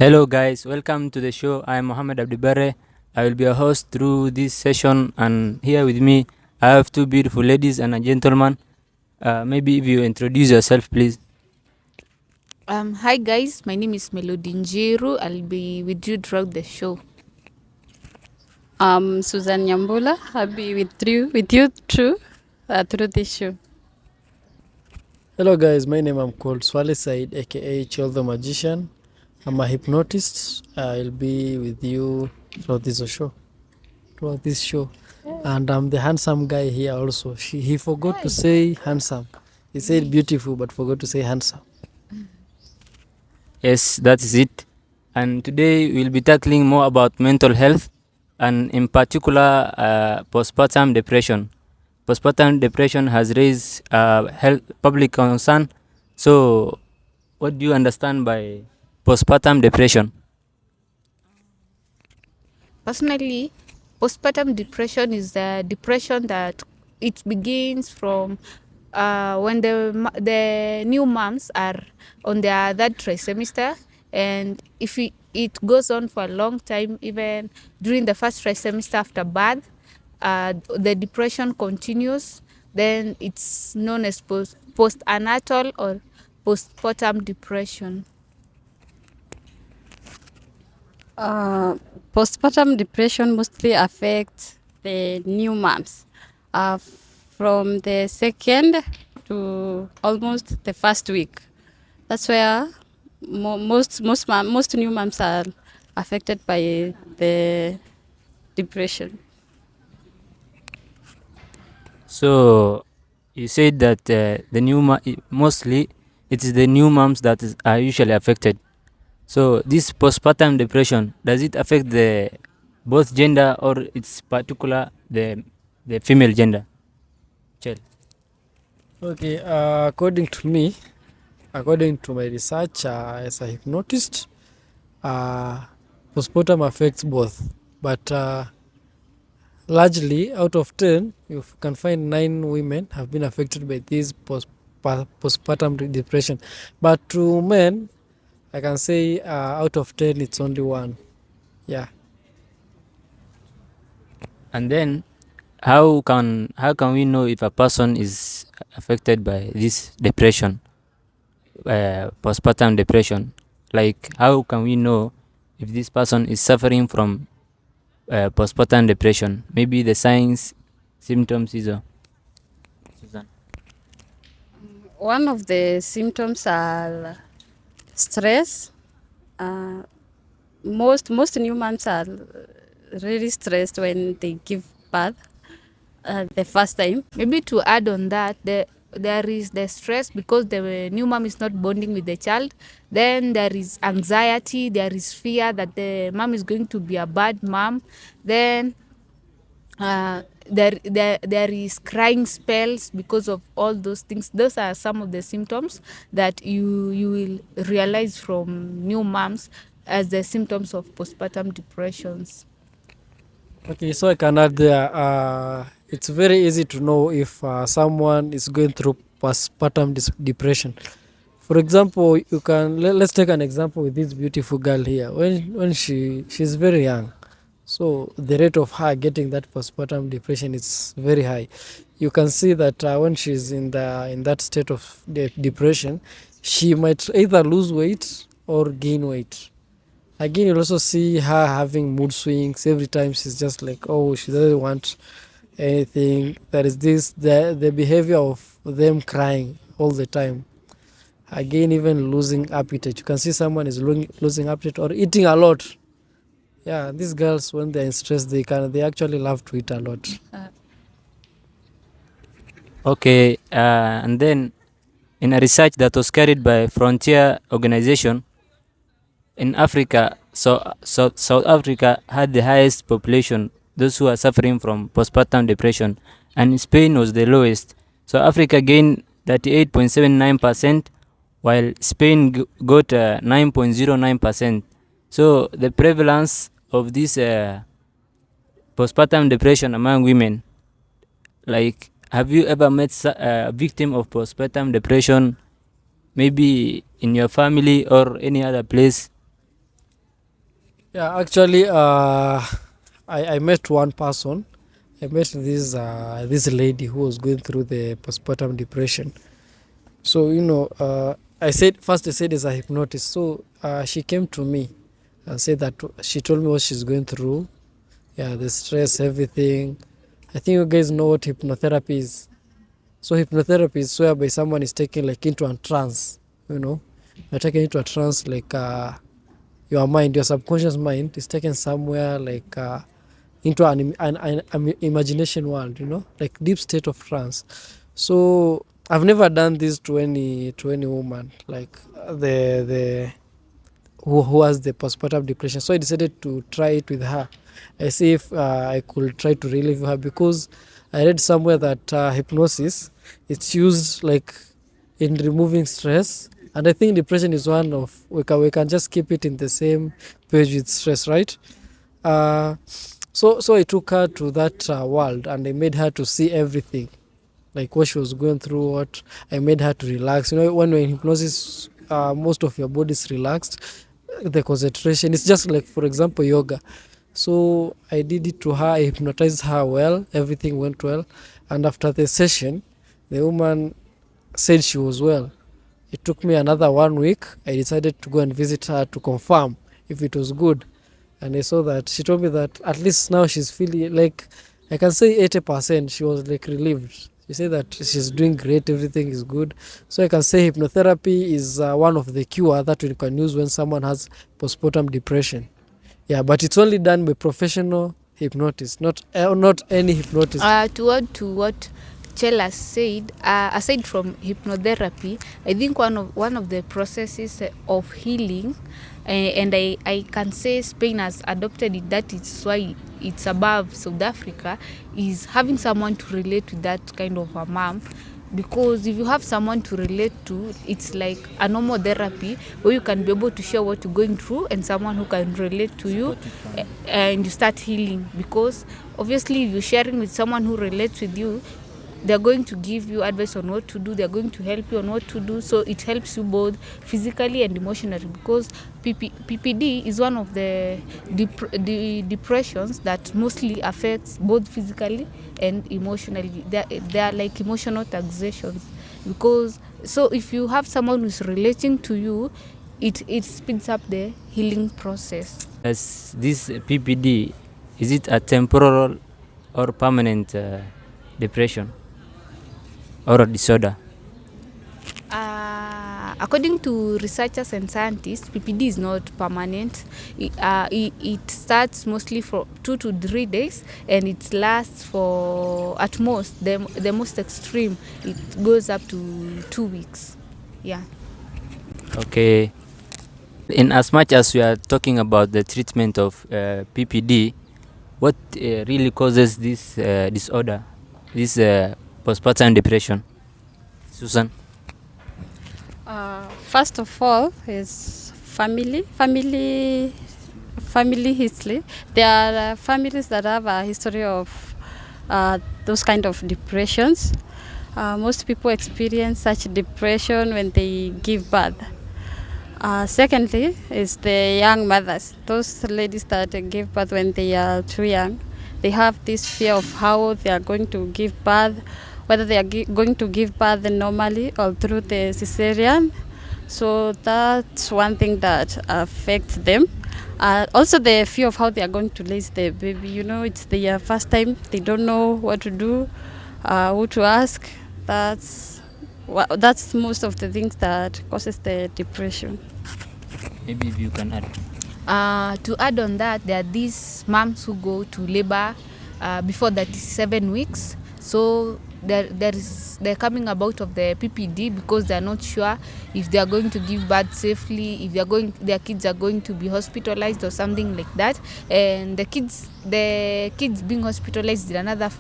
Hello, guys. Welcome to the show. I'm Mohammed Abdibare. I will be a host through this session, and here with me, I have two beautiful ladies and a gentleman. Maybe if you introduce yourself, please. Hi guys, my name is Melody Njiru. I'll be with you throughout the show. Susan Nyambula. I'll be with you through this show. Hello guys, my name I'm called Swale Said aka Chill the Magician. I'm a hypnotist. I'll be with you throughout this show. And I'm the handsome guy here also. He forgot to say handsome. He said beautiful but forgot to say handsome. Yes, that is it. And today we'll be tackling more about mental health, and in particular, postpartum depression. Postpartum depression has raised health public concern. So, what do you understand by postpartum depression? Personally, postpartum depression is the depression that it begins from when the new moms are on their third trimester, and if it goes on for a long time, even during the first trimester after birth, the depression continues. Then it's known as postnatal or postpartum depression. Uh, Postpartum depression mostly affects the new moms from the second to almost the first week. That's where most new moms are affected by the depression. So you said that mostly it is the new moms that are usually affected. So this postpartum depression, does it affect the both gender, or it's particular the female gender? Chel. Okay, according to my research as a hypnotist, postpartum affects both. But largely, out of 10, you can find 9 women have been affected by this postpartum depression. But to men, I can say out of 10, it's only one. Yeah. And then how can we know if a person is affected by this depression, postpartum depression? Like how can we know if this person is suffering from postpartum depression? Maybe the signs, symptoms is Susan. One of the symptoms are stress. Uh, most new moms are really stressed when they give birth the first time. Maybe to add on that, there is the stress because the new mom is not bonding with the child. Then there is anxiety, there is fear that the mom is going to be a bad mom. Then there is crying spells because of all those things. Those are some of the symptoms that you will realize from new moms as the symptoms of postpartum depressions. Okay, so I can add there. It's very easy to know if someone is going through postpartum depression. For example, you can let's take an example with this beautiful girl here. When she's very young, so the rate of her getting that postpartum depression is very high. You can see that when she's in that state of depression, she might either lose weight or gain weight. Again, you'll also see her having mood swings every time. She's just like, oh, she doesn't want anything. There is the behavior of them crying all the time. Again, even losing appetite. You can see someone is losing appetite or eating a lot. Yeah, these girls when they're in stress, they actually love to eat a lot. Okay, and then in a research that was carried by Frontier Organization in Africa, South Africa had the highest population, those who are suffering from postpartum depression, and Spain was the lowest. So Africa gained 38.79%, while Spain got 9.09%. So the prevalence of this postpartum depression among women, like, have you ever met a victim of postpartum depression, maybe in your family or any other place? Yeah, actually, I met one person. I met this lady who was going through the postpartum depression. So I said it's a hypnotist. So she came to me and said that she told me what she's going through. Yeah, the stress, everything. I think you guys know what hypnotherapy is. So hypnotherapy is whereby someone is taken like into a trance. You know, you're taken into a trance like your mind, your subconscious mind is taken somewhere like into an imagination world. You know, like deep state of trance. So I've never done this to any woman like the who has the postpartum depression. So I decided to try it with her. I see if I could try to relieve her because I read somewhere that hypnosis it's used like in removing stress, and I think depression is one of we can just keep it in the same page with stress, right? So I took her to that world and I made her to see everything like what she was going through. What I made her to relax. You know, when you're in hypnosis, most of your body is relaxed. The concentration, it's just like, for example, yoga. So I did it to her. I hypnotized her well. Everything went well, and after the session, the woman said she was well. It took me another 1 week. I decided to go and visit her to confirm if it was good, and I saw that she told me that at least now she's feeling like, I can say 80%. She was like relieved. She said that she's doing great, everything is good. So I can say hypnotherapy is one of the cure that we can use when someone has postpartum depression. Yeah, but it's only done by professional hypnotists, not any hypnotist. To add to what Chela said, aside from hypnotherapy, I think one of the processes of healing, and I can say Spain has adopted it. That is why it's above South Africa. Is having someone to relate to that kind of a mom. Because if you have someone to relate to, it's like a normal therapy where you can be able to share what you're going through and someone who can relate to you, and you start healing. Because obviously, if you're sharing with someone who relates with you, they're going to give you advice on what to do, they're going to help you on what to do, so it helps you both physically and emotionally. Because PPD is one of the depressions that mostly affects both physically and emotionally. They are like emotional taxations. Because so if you have someone who's relating to you, it speeds up the healing process. As this PPD, is it a temporal or permanent depression or a disorder? According to researchers and scientists, PPD is not permanent. It starts mostly for 2 to 3 days, and it lasts for at most, the most extreme, it goes up to 2 weeks. Yeah. Okay. In as much as we are talking about the treatment of PPD, what really causes this disorder, this postpartum depression? Susan? First of all, is family history. There are families that have a history of those kind of depressions. Most people experience such depression when they give birth. Secondly, is the young mothers, those ladies that give birth when they are too young. They have this fear of how they are going to give birth, whether they are going to give birth normally or through the cesarean. So that's one thing that affects them. Also, the fear of how they are going to raise the baby. You know, it's their first time. They don't know what to do, who to ask. That's most of the things that causes the depression. Maybe if you can add. To add on that, there are these moms who go to labor before 37 weeks. So they're coming about of the PPD because they're not sure if they are going to give birth safely, if their kids are going to be hospitalized or something like that. And the kids being hospitalized is another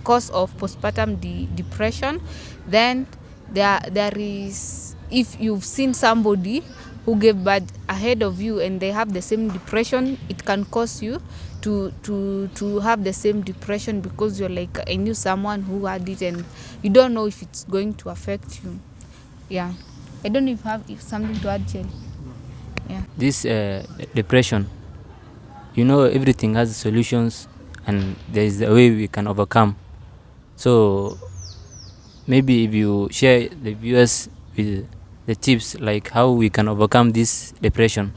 cause of postpartum depression. Then there is, if you've seen somebody who gave birth ahead of you and they have the same depression, it can cause you to have the same depression, because you're like, I knew someone who had it and you don't know if it's going to affect you. Yeah. I don't know if you have something to add, Jill. Yeah. This depression, you know, everything has solutions, and there is a way we can overcome. So maybe if you share the viewers with the tips like how we can overcome this depression.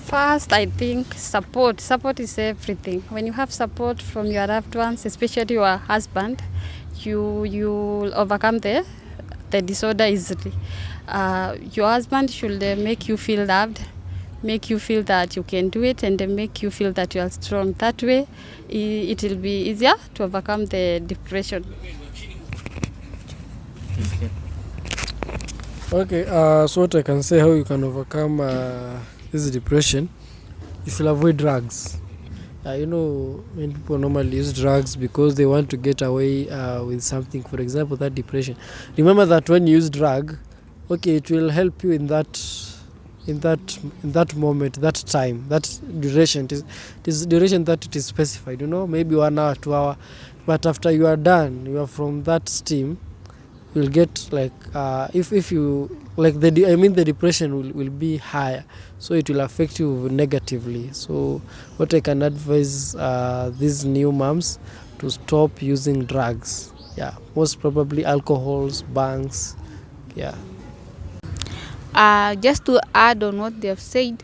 First, I think support. Support is everything. When you have support from your loved ones, especially your husband, you'll overcome the disorder easily. Your husband should make you feel loved, make you feel that you can do it, and make you feel that you are strong. That way, it will be easier to overcome the depression. Okay, so what I can say how you can overcome this depression, you should avoid drugs. You know, when people normally use drugs because they want to get away with something, for example, that depression. Remember that when you use drug, okay, it will help you in that moment, that time, that duration. It is duration that it is specified. You know, maybe 1 hour, 2 hour, but after you are done, you are from that steam. You'll get like if you like the depression will be higher, so it will affect you negatively. So what I can advise these new moms to stop using drugs, yeah, most probably alcohols, banks, yeah. Just to add on what they have said,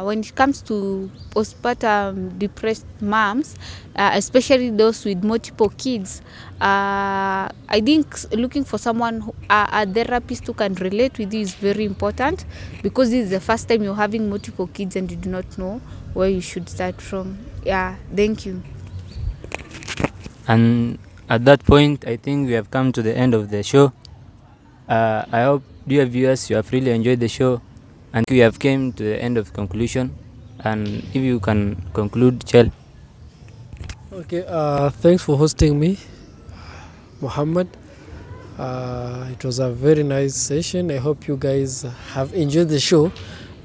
when it comes to postpartum depressed moms, especially those with multiple kids, I think looking for someone, a therapist who can relate with you is very important, because this is the first time you're having multiple kids and you do not know where you should start from. Yeah, thank you. And at that point, I think we have come to the end of the show. I hope, dear viewers, you have really enjoyed the show, and we have came to the end of conclusion. And if you can conclude, Chel. Okay, thanks for hosting me, Muhammad. It was a very nice session. I hope you guys have enjoyed the show.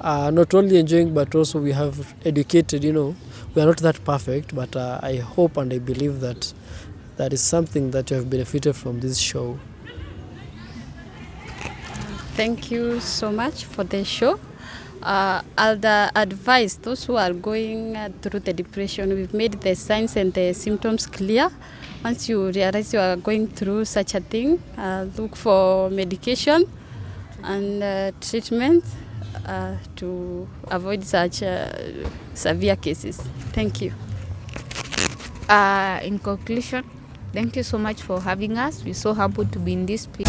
Not only enjoying, but also we have educated. You know, we are not that perfect, but I hope and I believe that that is something that you have benefited from this show. Thank you so much for the show. I'll advise those who are going through the depression. We've made the signs and the symptoms clear. Once you realize you are going through such a thing, look for medication and treatment to avoid such severe cases. Thank you. In conclusion, thank you so much for having us. We're so humbled to be in this place.